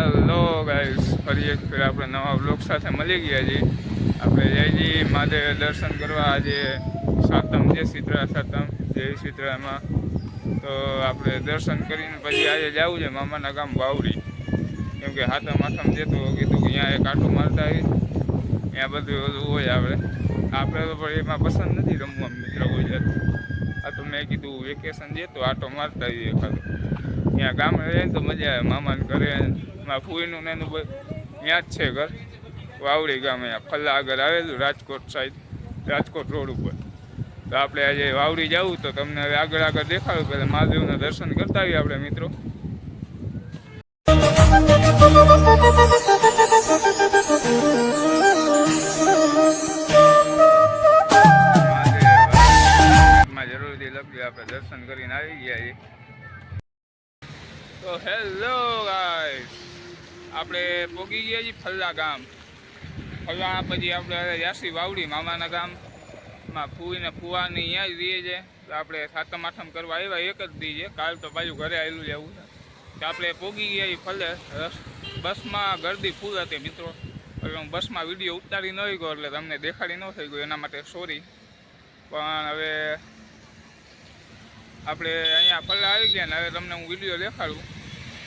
Hello guys, ફરી એક ફેર આપણે નવા બ્લોગ સાથે મળી ગયા છીએ. આપણે જયજી માથે દર્શન કરવા આજે સાતમ છે, શીતળા સાતમ જય શીતળામાં. તો આપણે દર્શન કરીને પછી આજે જવું છે મામાના ગામ વાવડી, કેમ કે હાથમ આથમ છે તો કીધું કે અહીંયા એક આટો મારતા આવી, ત્યાં બધું બધું હોય. આપણે તો પણ એમાં પસંદ નથી રમવા મિત્રો ગુજરાત. આ તો મેં કીધું વેકેશન છે તો આટો મારતા આવીએ ખાલી. ત્યાં ગામ રહે તો મજા આવે. મામાને ઘરે મારા ફૂઈનું ને એનું ત્યાં જ છે ઘર, વાવડી ગામ. અહીંયા ફલ્લા આગળ આવેલું, રાજકોટ સાઈડ, રાજકોટ રોડ ઉપર. તો આપણે આજે વાવડી જવું તો તમને હવે આગળ આગળ દેખાડું. પહેલાં મહાદેવના દર્શન કરતા આવીએ આપણે મિત્રો. જરૂરથી લખી આપણે દર્શન કરીને આવી ગયા છીએ. તો હેલો ગાઈસ, આપણે પહોંચી ગયા છીએ ફલ્લા ગામ. ફલ્લા પછી આપણે જાસી વાવડી મામાના ગામમાં. ફૂઈને ફુવાની અહીંયા જ રહીએ છે. તો આપણે સાતમ આઠમ કરવા આવ્યા એક જ દી છે, કાલ તો પાછું ઘરે આવેલું જવું છે. તો આપણે પહોંચી ગયા છીએ ફલે. બસમાં ગરદી ફૂલ હતી મિત્રો, એટલે હું બસમાં વિડીયો ઉતારી ન ગયો એટલે તમને દેખાડી ન થઈ ગયું, એના માટે સોરી. પણ હવે આપણે અહીંયા ફલ્લા આવી ગયા ને હવે તમને હું વિડીયો દેખાડું.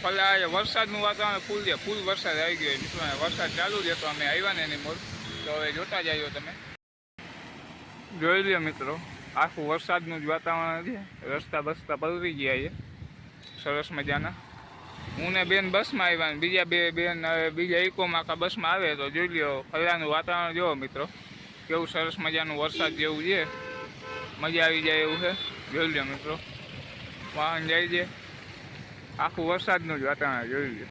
ફલ્લા વરસાદનું વાતાવરણ ફૂલ છે, ફૂલ વરસાદ આવી ગયો મિત્રો. વરસાદ ચાલુ છે તો અમે આવ્યા ને એની મોર. તો હવે જોતા જજો, તમે જોઈ લો મિત્રો, આખું વરસાદનું જ વાતાવરણ છે. રસ્તા બસ્તા પલળી ગયા છે સરસ મજાના. હું ને બેન બસમાં આવ્યા ને બીજા બે બેન બીજા ઇકોમાં આખા બસમાં આવે. તો જોઈ લો ફલ્લાનું વાતાવરણ જુઓ મિત્રો, કેવું સરસ મજાનું વરસાદ જેવું છે, મજા આવી જાય એવું છે. જોઈ લો મિત્રો, વાહન જાય છે, આખું વરસાદનું જ વાતાવરણ જોઈ લો.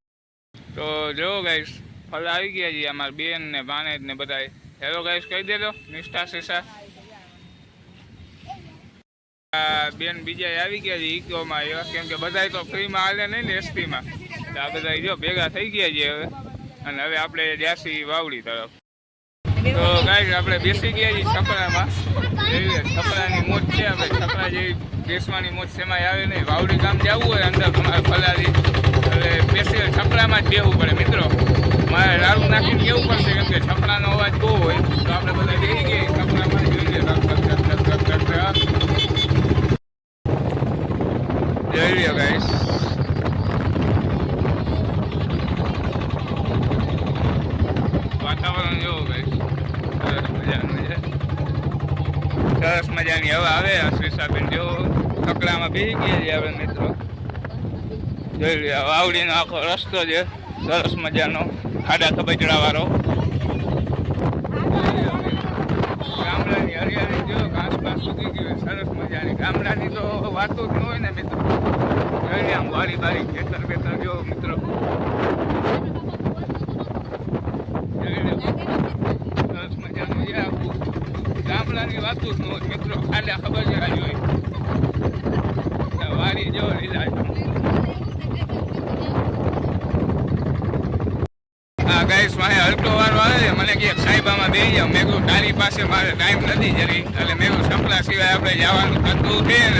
તો જો ગાઈસ ફલ્લા આવી ગયા છીએ, અમારા બેન ને ભાણેજ ને બધા. હેલો ગાઈસ કહી દેજો, નિષ્ઠા શીશા બેન બીજા આવી ગયા છે ઇકોમાં એવા, કેમ કે બધા તો ફ્રીમાં હાલે નહીં ને એસટીમાં. તો આ બધા જો ભેગા થઈ ગયા છે હવે, અને હવે આપણે જાસી વાવડી તરફ. તો ગાઈસ આપણે બેસી ગયા છીએ છકડામાં. છકડાની મોજ છે, આપણે છકડા જેવી બેસવાની મોજ સેમાં આવે નહીં. વાવડી ગામ જવું હોય અંદર તમારે ફલાથી, એટલે સ્પેશિયલ છકડામાં જ બેસવું પડે મિત્રો. મારે રાડું નાખીને કેવું પડશે, કેમ કે છકડાનો અવાજ બહુ હોય. તો આપણે બધા બેસી ગયા છકડામાં, જોઈએ જોઈ લો ગાઈસ. વાતાવરણ જોવો ગાઈસ, સરસ મજાનું છે, સરસ મજાની હવા આવે. અશ્વિસાબેન જો કકડામાં બેસી ગયા છે આપણે મિત્રો. જોઈ લો વાવડીનો આખો રસ્તો છે સરસ મજાનો, ખાડા ખબચડા વાળો. ગામડાની હરિયાળી જો આસપાસ સુકી ગયું સરસ મજાની. ગામડાની તો વાતો જ ન હોય ને મિત્રો. જોઈ લે આમ વાડી બારી ખેતર બેતર જો મિત્રો. સરસ મજાનું છે આખું. ગામડાની વાતો જ ન હોય મિત્રો, ખાડા ખબચડા જ હોય. વાડી જો લીલા. હા ગાઈસ, મારે હલકો વાળો આવે છે, મને કે સાહેબામાં બેસી જાવ. મેં કહ્યું તારી પાસે મારે ટાઈમ નથી જરી, એટલે મેં કહ્યું સપના સિવાય આપણે જવાનું થતું છે ને.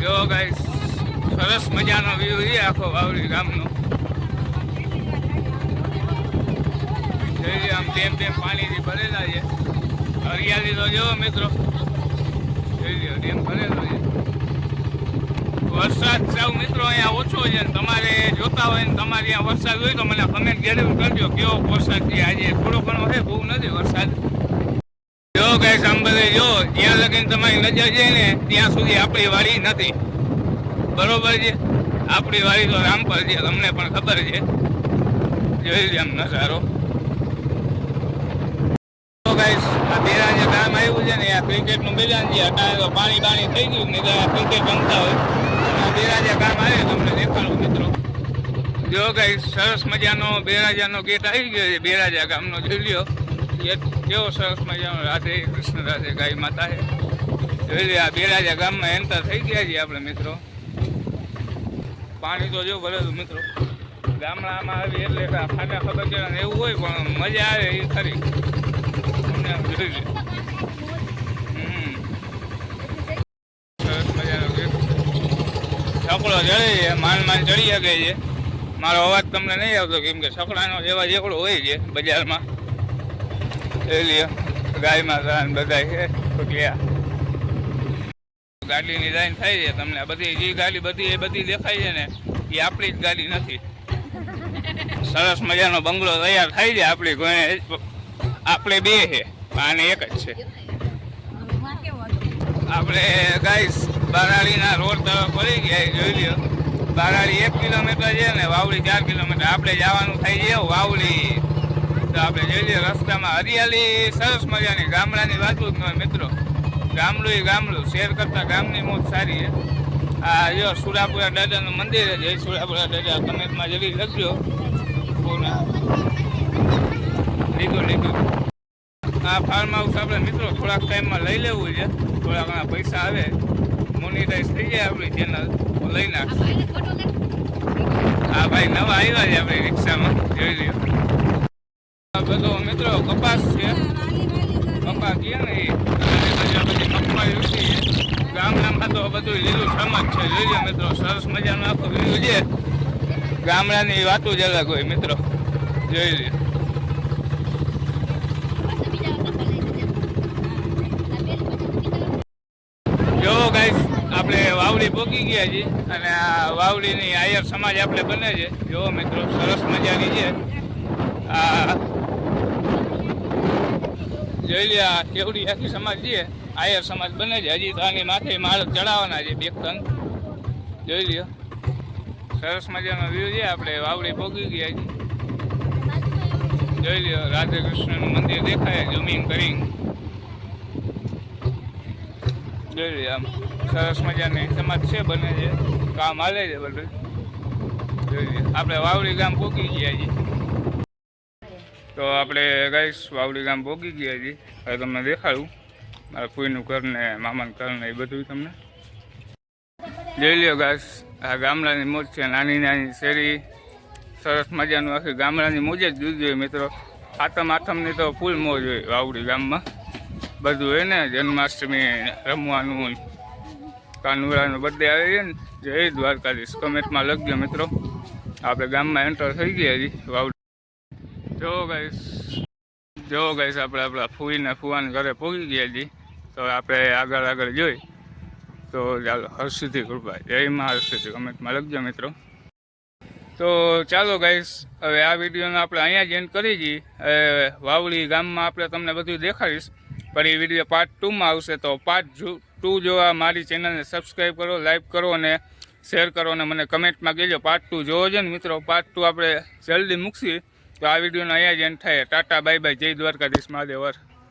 જો ગાઈસ સરસ મજાનો વ્યૂ છે આખો વાવડી ગામનો. જોઈ આમ તેમ તેમ પાણીથી ભરેલા છે. હરિયાળી તો જો મિત્રો, જોઈ લો તેમ ભરેલો છે. વરસાદ સાવ મિત્રો અહીંયા ઓછો છે ને તમારે જોતા હોય ને તમારે અહીંયા વરસાદ હોય તો મને કમેન્ટ જરૂર કરજો કેવો વરસાદ છે આજે. થોડો ઘણો છે, બહુ નથી વરસાદ. જો ગાઈસ આમ બધે જો જ્યાં લગીને તમારી નજર છે ને ત્યાં સુધી આપણી વાડી નથી, બરોબર છે. આપણી વાડી તો રામપર છે, તમને પણ ખબર છે. જોઈ લે આમ નજારો. ગાઈસ આ બેરાજે ગામ આવ્યું છે ને, આ ક્રિકેટનું મેદાન છે. અત્યારે તો પાણી બાણી થઈ ગયું ને, ક્રિકેટ રમતા હોય. બેરાજા ગામ આવે તમને દેખાડું મિત્રો. જો ગાઈસ સરસ મજાનો બેરાજાનો ગેટ આવી ગયો છે બેરાજા ગામનો. જોઈ લ્યો ગેટ કેવો સરસ મજાનો. રાધે કૃષ્ણ રાધે ગાય માતા છે. જોઈ લે આ બેરાજા ગામમાં એન્ટર થઈ ગયા છીએ આપણે મિત્રો. પાણી તો જો ભરેલું મિત્રો. ગામડામાં આવી એટલે ખાડા ખબચડા ને એવું હોય, પણ મજા આવે એ ખરી. જોઈ લે સરસ મજાનો ગેટ. છકડો ચડી છે, માન ચડી શકે છે. મારો અવાજ તમને નહીં આવતો કેમ કે સકડાનો એવા એકડો હોય છે બજારમાં. એ લ્યો ગાયમાં સાન બધા છે ટોકલિયા. ગાડીની લાઈન થાય છે તમને બધી જે ગાડી બધી એ બધી દેખાય છે ને એ આપણી જ ગાડી નથી. સરસ મજાનો બંગલો તૈયાર થાય છે આપણી કોઈ આપણે બે છે આને એક જ છે. આપણે ગાઈસ બારાડીના રોડ તરફ પડી ગયા જોઈ લ્યો. બારાડી 1 કિલોમીટર છે ને વાવડી 4 કિલોમીટર. આપણે જવાનું થાય છે વાવડી. તો આપણે જોઈ લઈએ રસ્તામાં હરિયાળી સરસ મજાની ગામડાની વાત જ ન હોય મિત્રો. ગામડું શેર કરતા ગામની મોજ સારી છે. આ જો સુરાપુરા દાદાનું મંદિર છે. જય સુરાપુરા દાદા કમેન્ટમાં જલ્દી લખજો. લીધું આ ફાર્મ હાઉસ આપણે મિત્રો થોડાક ટાઈમમાં લઈ લેવું છે. થોડા ઘણા પૈસા આવે મોનિટાઈઝ થઈ જાય આપણી ચેનલ તો લઈ નાખશું. હા ભાઈ નવા આવ્યા છે આપણી રિક્ષામાં જોઈ લ્યો. બધો મિત્રો કપાસ છે. કપાસ છે ને એ બધી મગફળી ઉઠી છે. ગામડામાં તો બધું લીલું સમજ છે. જોઈ લો મિત્રો સરસ મજાનું આખું લીલું છે. ગામડાની વાતો જ અલગ હોય મિત્રો જોઈ લ્યો. જો ગાઈસ આપણે વાવડી પહોંચી ગયા છીએ અને આ વાવડીની આયર સમાજ આપણે બને છે. જો મિત્રો સરસ મજાની છે. આ જોઈ લે કેવડી આખી સમાજ છે. આયર સમાજ બને છે. હજી તો આની માથે માળ ચડાવવાના છે 2 ટન. જોઈ લ્યો સરસ મજાનો વ્યૂ છે. આપણે વાવડી પહોંચી ગયા છીએ. જોઈ લ્યો રાધે કૃષ્ણનું મંદિર દેખાય ઝૂમિંગ કરી. જોઈ લ્યો આમ સરસ મજાની સમાજ છે બને છે. કામ હાલે છે બધું. જોઈ લ્યો આપણે વાવડી ગામ પહોંચી ગયા છીએ. તો આપણે ગાઈસ વાવડી ગામ પહોંચી ગયા છીએ. હવે તમને દેખાડું મારા ફૂઈનું ઘર ને મામાનું ઘર ને એ બધું તમને જોઈ લ્યો. ગાઈસ આ ગામડાની મોજ છે. નાની નાની શેરી સરસ મજાનું આખી ગામડાની મોજ જ જુદી હોય મિત્રો. આઠમની તો ફૂલ મોજ હોય વાવડી ગામમાં. બધું હોય ને જન્માષ્ટમી રમવાનું કાનુડાનો બર્થડે આવે છે ને જય દ્વારકાધીશ કમેન્ટમાં લખજો મિત્રો. આપણે ગામમાં એન્ટર થઈ ગયા છીએ વાવડી. જો ગાઈસ આપણે આપણા ફૂઈને ફુવાને ઘરે પહોંચી ગયા છીએ. તો આપણે આગળ જોઈ તો ચાલો હરસિદ્ધિ કૃપા જય માં હરસિદ્ધિ કમેન્ટમાં લખજો મિત્રો. તો ચાલો ગાઈસ હવે આ વિડીયોને આપણે અહીંયા જ એન્ડ કરી છીએ. વાવડી ગામમાં આપણે તમને બધું દેખાડીશ પણ એ વિડીયો પાર્ટ 2માં આવશે. તો પાર્ટ 2 જોવા મારી ચેનલને સબસ્ક્રાઈબ કરો, લાઈક કરો અને શેર કરો અને મને કમેન્ટમાં કહેજો પાર્ટ 2 જોવો છે ને મિત્રો. પાર્ટ 2 આપણે જલ્દી મૂકીએ. તો આ વિડીયોનો અહીંયા જ એન્ડ થાય. ટાટા બાય બાય જય દ્વારકાધીશ મહાદેવ.